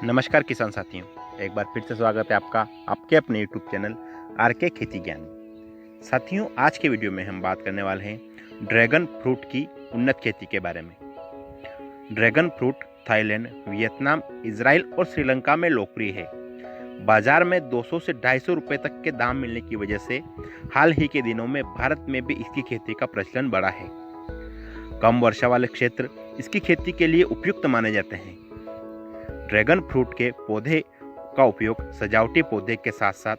नमस्कार किसान साथियों, एक बार फिर से स्वागत है आपका आपके अपने यूट्यूब चैनल आर के खेती ज्ञान। साथियों, आज के वीडियो में हम बात करने वाले हैं ड्रैगन फ्रूट की उन्नत खेती के बारे में। Dragon fruit Thailand, Vietnam, Israel और श्रीलंका में लोकप्रिय है। बाजार में 200 से 250 रुपये तक के दाम मिलने की वजह से हाल ही के दिनों में भारत में भी इसकी खेती का प्रचलन बढ़ा है। कम वर्षा वाले क्षेत्र इसकी खेती के लिए उपयुक्त माने जाते हैं। ड्रैगन फ्रूट के पौधे का उपयोग सजावटी पौधे के साथ साथ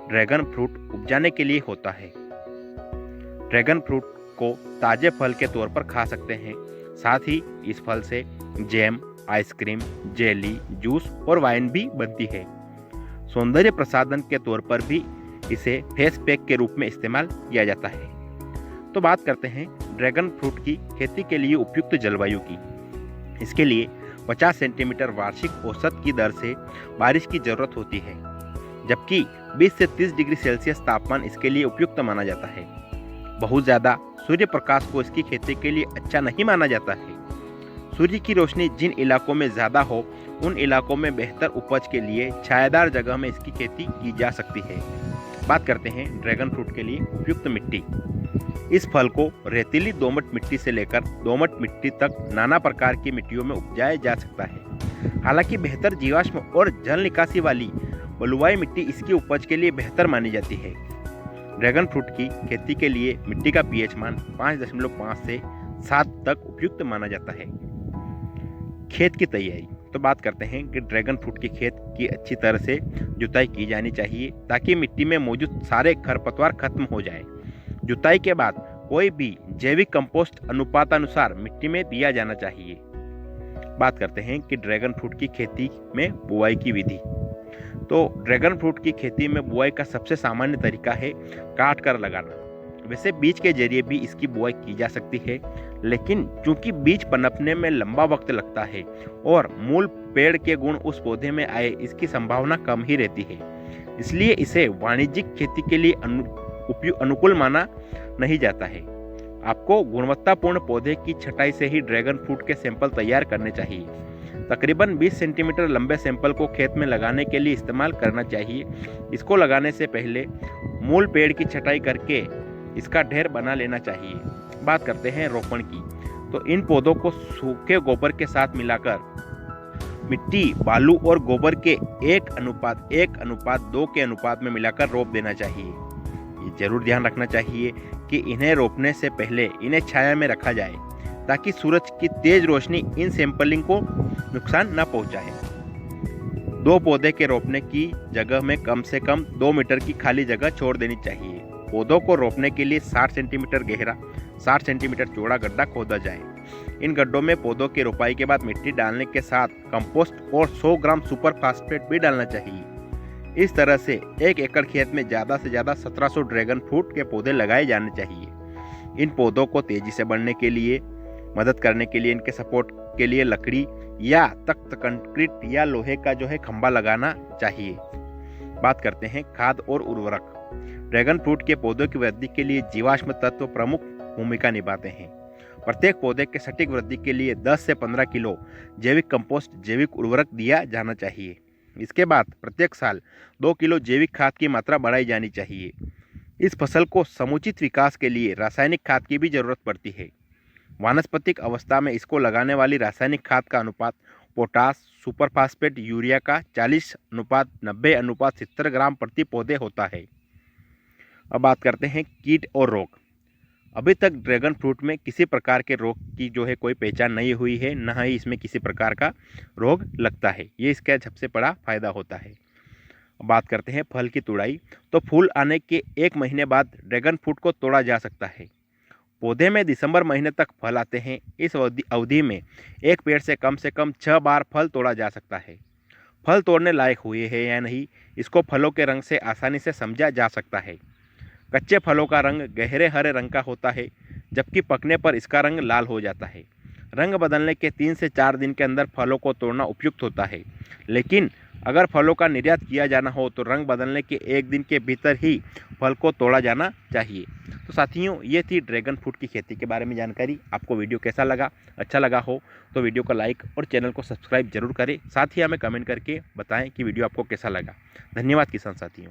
ड्रैगन फ्रूट उपजाने के लिए होता है। ड्रैगन फ्रूट को ताजे फल के तौर पर खा सकते हैं। साथ ही इस फल से जैम, आइसक्रीम, जेली, जूस और वाइन भी बनती है। सौंदर्य प्रसाधन के तौर पर भी इसे फेस पैक के रूप में इस्तेमाल किया जाता है। तो बात करते हैं ड्रैगन फ्रूट की खेती के लिए उपयुक्त जलवायु की। इसके लिए 50 सेंटीमीटर वार्षिक औसत की दर से बारिश की जरूरत होती है, जबकि 20 से 30 डिग्री सेल्सियस तापमान इसके लिए उपयुक्त माना जाता है। बहुत ज़्यादा सूर्य प्रकाश को इसकी खेती के लिए अच्छा नहीं माना जाता है। सूर्य की रोशनी जिन इलाकों में ज़्यादा हो, उन इलाकों में बेहतर उपज के लिए छायादार जगह में इसकी खेती की जा सकती है। बात करते हैं ड्रैगन फ्रूट के लिए उपयुक्त मिट्टी। इस फल को रेतीली दोमट मिट्टी से लेकर दोमट मिट्टी तक नाना प्रकार की मिट्टियों में उपजाया जा सकता है। हालांकि बेहतर जीवाश्म और जल निकासी वाली बलुआई मिट्टी इसकी उपज के लिए बेहतर मानी जाती है। ड्रैगन फ्रूट की खेती के लिए मिट्टी का पीएच मान 5.5 से 7 तक उपयुक्त माना जाता है। खेत की तैयारी। तो बात करते हैं कि ड्रैगन फ्रूट की खेत की अच्छी तरह से जुताई की जानी चाहिए ताकि मिट्टी में मौजूद सारे खरपतवार खत्म हो जाए। जुताई के बाद कोई भी जैविक कंपोस्ट अनुपातानुसार मिट्टी में दिया जाना चाहिए। बात करते हैं कि ड्रैगन फ्रूट की खेती में बुआई की विधि। तो ड्रैगन फ्रूट की खेती में बुआई का सबसे सामान्य तरीका है काट कर लगाना। वैसे बीज के जरिए भी इसकी बुआई की जा सकती है, लेकिन चूंकि बीज पनपने में लंबा वक्त लगता है और मूल पेड़ के गुण उस पौधे में आए, इसकी संभावना कम ही रहती है। इसलिए इसे वाणिज्यिक खेती के लिए अनुकूल माना नहीं जाता है। आपको गुणवत्तापूर्ण पौधे की छटाई से ही ड्रैगन फ्रूट के सैंपल तैयार करने चाहिए। तकरीबन 20 सेंटीमीटर लंबे सैंपल को खेत में लगाने के लिए इस्तेमाल करना चाहिए। इसको लगाने से पहले मूल पेड़ की छटाई करके इसका ढेर बना लेना चाहिए। बात करते हैं रोपण की। तो इन पौधों को सूखे गोबर के साथ मिलाकर मिट्टी, बालू और गोबर के 1:2 के अनुपात में मिलाकर रोप देना चाहिए। ये जरूर ध्यान रखना चाहिए कि इन्हें रोपने से पहले इन्हें छाया में रखा जाए ताकि सूरज की तेज रोशनी इन सैंपलिंग को नुकसान न पहुंचाए। 2 पौधे के रोपने की जगह में कम से कम 2 मीटर की खाली जगह छोड़ देनी चाहिए। पौधों को रोपने के लिए 60 सेंटीमीटर गहरा, 60 सेंटीमीटर चौड़ा गड्ढा खोदा जाए। इन गड्ढों में पौधों की रोपाई के बाद मिट्टी डालने के साथ कंपोस्ट और 100 ग्राम सुपर फास्फेट भी डालना चाहिए। इस तरह से 1 एकड़ खेत में ज़्यादा से ज़्यादा 1700 ड्रैगन फ्रूट के पौधे लगाए जाने चाहिए। इन पौधों को तेजी से बढ़ने के लिए मदद करने के लिए इनके सपोर्ट के लिए लकड़ी या तख्त, कंक्रीट या लोहे का खंभा लगाना चाहिए। बात करते हैं खाद और उर्वरक। ड्रैगन फ्रूट के पौधों की वृद्धि के लिए जीवाश्म तत्व प्रमुख भूमिका निभाते हैं। प्रत्येक पौधे के सटीक वृद्धि के लिए 10 से 15 किलो जैविक कंपोस्ट, जैविक उर्वरक दिया जाना चाहिए। इसके बाद प्रत्येक साल 2 किलो जैविक खाद की मात्रा बढ़ाई जानी चाहिए। इस फसल को समुचित विकास के लिए रासायनिक खाद की भी जरूरत पड़ती है। वानस्पतिक अवस्था में इसको लगाने वाली रासायनिक खाद का अनुपात पोटास, सुपर फास्फेट, यूरिया का 40:90:70 ग्राम प्रति पौधे होता है। अब बात करते हैं कीट और रोग। अभी तक ड्रैगन फ्रूट में किसी प्रकार के रोग की कोई पहचान नहीं हुई है, न ही इसमें किसी प्रकार का रोग लगता है। ये इसका सबसे बड़ा फायदा होता है। बात करते हैं फल की तुड़ाई। तो फूल आने के 1 महीने बाद ड्रैगन फ्रूट को तोड़ा जा सकता है। पौधे में दिसंबर महीने तक फल आते हैं। इस अवधि में एक पेड़ से कम 6 बार फल तोड़ा जा सकता है। फल तोड़ने लायक हुए हैं या नहीं, इसको फलों के रंग से आसानी से समझा जा सकता है। कच्चे फलों का रंग गहरे हरे रंग का होता है, जबकि पकने पर इसका रंग लाल हो जाता है। रंग बदलने के 3 से 4 दिन के अंदर फलों को तोड़ना उपयुक्त होता है, लेकिन अगर फलों का निर्यात किया जाना हो तो रंग बदलने के 1 दिन के भीतर ही फल को तोड़ा जाना चाहिए। तो साथियों, ये थी ड्रैगन फ्रूट की खेती के बारे में जानकारी। आपको वीडियो कैसा लगा? अच्छा लगा हो तो वीडियो को लाइक और चैनल को सब्सक्राइब जरूर करें। साथ ही हमें कमेंट करके बताएं कि वीडियो आपको कैसा लगा। धन्यवाद किसान साथियों।